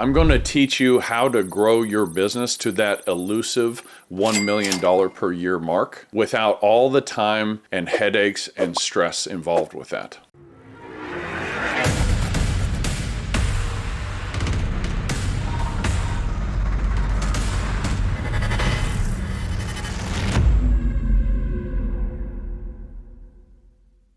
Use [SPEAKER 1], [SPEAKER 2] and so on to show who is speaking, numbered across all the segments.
[SPEAKER 1] I'm going to teach you how to grow your business to that elusive $1 million per year mark without all the time and headaches and stress involved with that.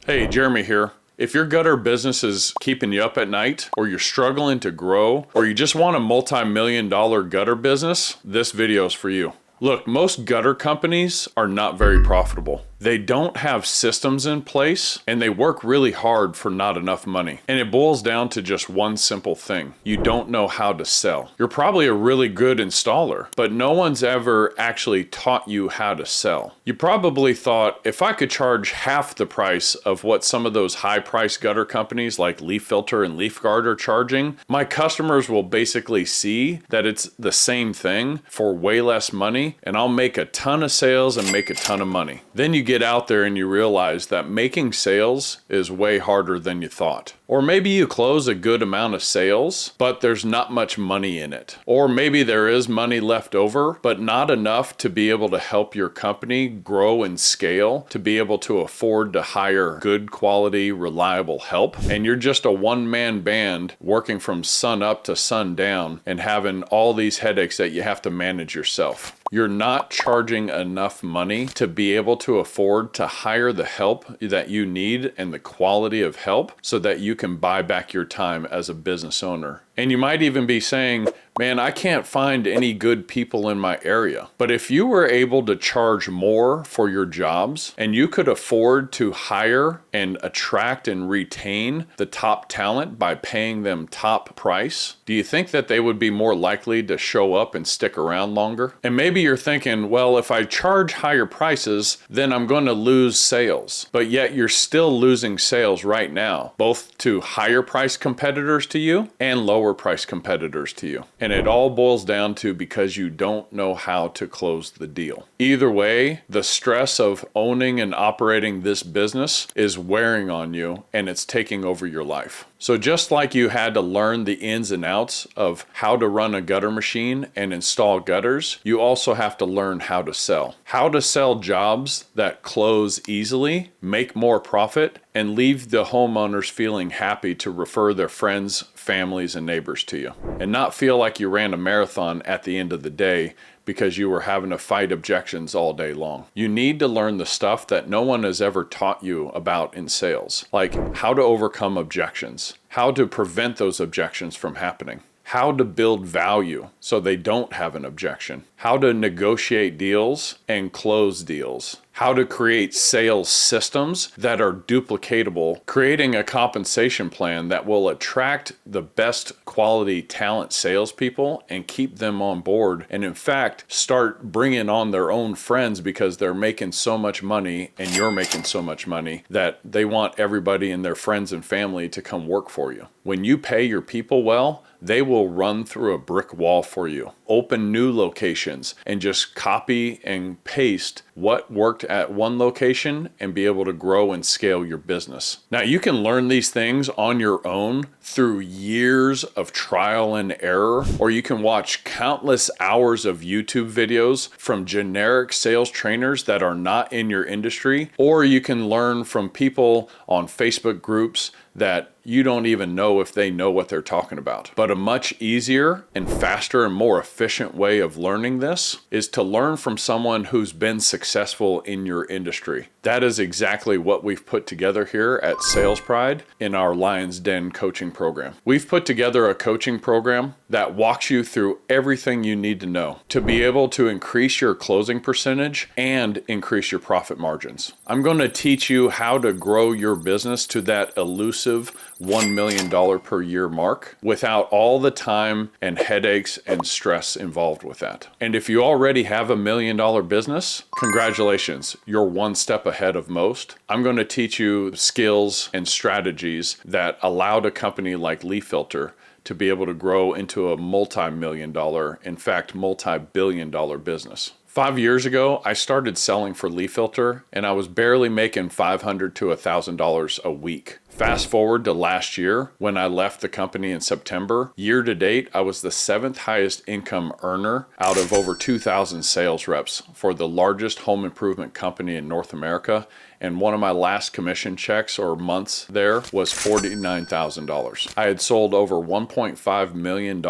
[SPEAKER 1] Hey, Jeremy here. If your gutter business is keeping you up at night, or you're struggling to grow, or you just want a multi-million-dollar gutter business, this video is for you. Look, most gutter companies are not very profitable. They don't have systems in place, and they work really hard for not enough money. And it boils down to just one simple thing. You don't know how to sell. You're probably a really good installer, but no one's ever actually taught you how to sell. You probably thought, if I could charge half the price of what some of those high-priced gutter companies like Leaf Filter and Leaf Guard are charging, my customers will basically see that it's the same thing for way less money, and I'll make a ton of sales and make a ton of money. Then you get out there and you realize that making sales is way harder than you thought. Or maybe you close a good amount of sales, but there's not much money in it. Or maybe there is money left over, but not enough to be able to help your company grow and scale, to be able to afford to hire good quality, reliable help. And you're just a one-man band working from sun up to sun down and having all these headaches that you have to manage yourself. You're not charging enough money to be able to afford to hire the help that you need and the quality of help so that you can buy back your time as a business owner. And you might even be saying, man, I can't find any good people in my area. But if you were able to charge more for your jobs and you could afford to hire and attract and retain the top talent by paying them top price, do you think that they would be more likely to show up and stick around longer? And maybe you're thinking, well, if I charge higher prices, then I'm going to lose sales. But yet you're still losing sales right now, both to higher price competitors to you and lower price competitors to you. And it all boils down to because you don't know how to close the deal. Either way, the stress of owning and operating this business is wearing on you and it's taking over your life. So just like you had to learn the ins and outs of how to run a gutter machine and install gutters, you also have to learn how to sell. How to sell jobs that close easily, make more profit, and leave the homeowners feeling happy to refer their friends, families, and neighbors to you. And not feel like you ran a marathon at the end of the day because you were having to fight objections all day long. You need to learn the stuff that no one has ever taught you about in sales, like how to overcome objections, how to prevent those objections from happening, how to build value so they don't have an objection, how to negotiate deals and close deals, how to create sales systems that are duplicatable, creating a compensation plan that will attract the best quality talent salespeople and keep them on board, and in fact start bringing on their own friends because they're making so much money and you're making so much money that they want everybody and their friends and family to come work for you. When you pay your people well, they will run through a brick wall for you, open new locations, and just copy and paste what worked at one location and be able to grow and scale your business. Now, you can learn these things on your own through years of trial and error, or you can watch countless hours of YouTube videos from generic sales trainers that are not in your industry, or you can learn from people on Facebook groups that you don't even know if they know what they're talking about. But a much easier and faster and more efficient way of learning this is to learn from someone who's been successful in your industry. That is exactly what we've put together here at Sales Pride in our Lion's Den coaching program. We've put together a coaching program that walks you through everything you need to know to be able to increase your closing percentage and increase your profit margins. I'm going to teach you how to grow your business to that elusive $1 million per year mark without all the time and headaches and stress involved with that. And if you already have $1 million business, congratulations, you're one step ahead of most. I'm going to teach you skills and strategies that allowed a company like Leaf Filter to be able to grow into a multi-million dollar, in fact, multi-billion dollar business. 5 years ago, I started selling for Leaf Filter and I was barely making $500 to $1,000 a week. Fast forward to last year when I left the company in September. Year to date, I was the 7th highest income earner out of over 2,000 sales reps for the largest home improvement company in North America. And one of my last commission checks or months there was $49,000. I had sold over $1.5 million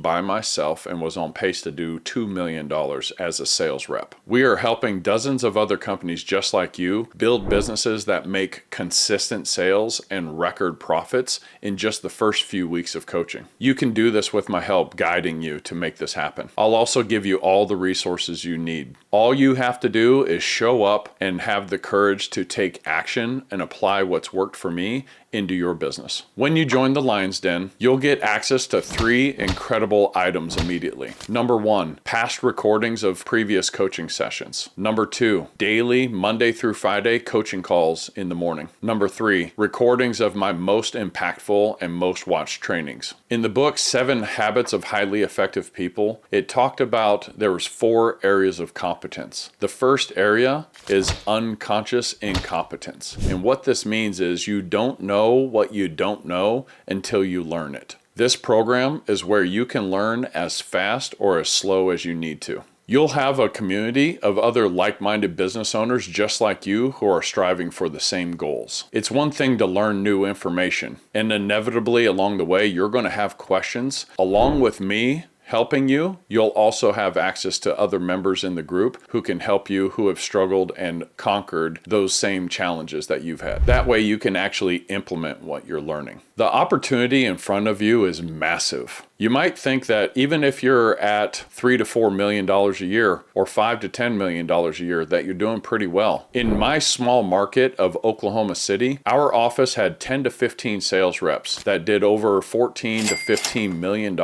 [SPEAKER 1] by myself and was on pace to do $2 million as a sales rep. We are helping dozens of other companies just like you build businesses that make consistent sales and record profits in just the first few weeks of coaching. You can do this with my help guiding you to make this happen. I'll also give you all the resources you need. All you have to do is show up and have the courage to take action and apply what's worked for me into your business. When you join the Lion's Den, you'll get access to 3 incredible items immediately. Number 1, past recordings of previous coaching sessions. Number 2, daily Monday through Friday coaching calls in the morning. Number 3, recordings of my most impactful and most watched trainings. In the book 7 Habits of Highly Effective People, it talked about there was 4 areas of competence. The first area is unconscious incompetence. And what this means is you don't know what you don't know until you learn it. This program is where you can learn as fast or as slow as you need to. You'll have a community of other like-minded business owners just like you who are striving for the same goals. It's one thing to learn new information, and inevitably along the way, you're going to have questions. Along with me helping you, you'll also have access to other members in the group who can help you, who have struggled and conquered those same challenges that you've had. That way you can actually implement what you're learning. The opportunity in front of you is massive. You might think that even if you're at $3 to $4 million a year or $5 to $10 million a year, that you're doing pretty well. In my small market of Oklahoma City, our office had 10 to 15 sales reps that did over $14 to $15 million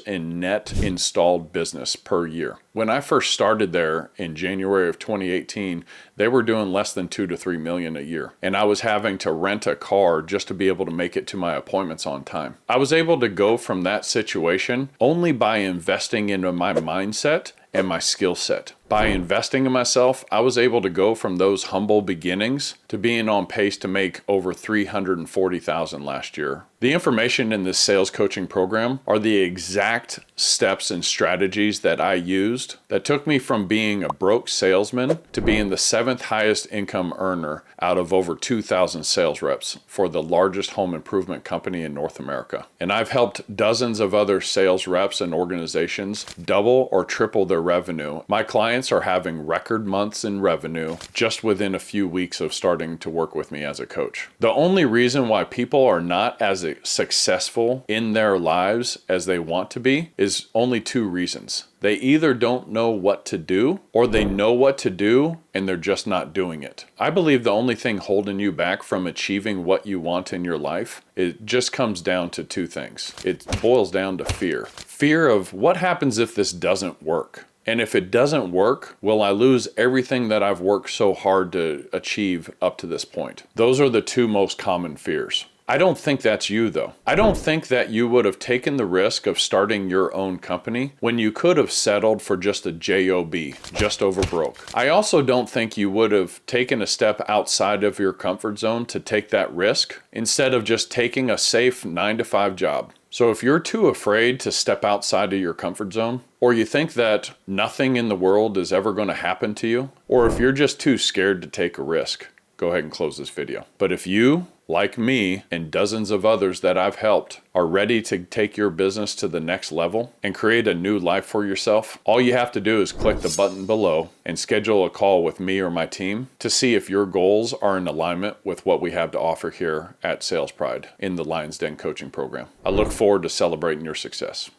[SPEAKER 1] in net installed business per year. When I first started there in January of 2018, they were doing less than 2 to 3 million a year. And I was having to rent a car just to be able to make it to my appointments on time. I was able to go from that situation only by investing into my mindset and my skill set. By investing in myself, I was able to go from those humble beginnings to being on pace to make over $340,000 last year. The information in this sales coaching program are the exact steps and strategies that I used that took me from being a broke salesman to being the 7th highest income earner out of over 2,000 sales reps for the largest home improvement company in North America. And I've helped dozens of other sales reps and organizations double or triple their revenue. My clients are having record months in revenue just within a few weeks of starting to work with me as a coach. The only reason why people are not as successful in their lives as they want to be is only 2 reasons. They either don't know what to do, or they know what to do and they're just not doing it. I believe the only thing holding you back from achieving what you want in your life, it just comes down to 2 things. It boils down to fear. Fear of what happens if this doesn't work? And if it doesn't work, will I lose everything that I've worked so hard to achieve up to this point? Those are the 2 most common fears. I don't think that's you though. I don't think that you would have taken the risk of starting your own company when you could have settled for just a job, just over broke. I also don't think you would have taken a step outside of your comfort zone to take that risk instead of just taking a safe 9-to-5 job. So if you're too afraid to step outside of your comfort zone, or you think that nothing in the world is ever going to happen to you, or if you're just too scared to take a risk, go ahead and close this video. But if you, like me and dozens of others that I've helped, are ready to take your business to the next level and create a new life for yourself, all you have to do is click the button below and schedule a call with me or my team to see if your goals are in alignment with what we have to offer here at Sales Pride in the Lion's Den coaching program. I look forward to celebrating your success.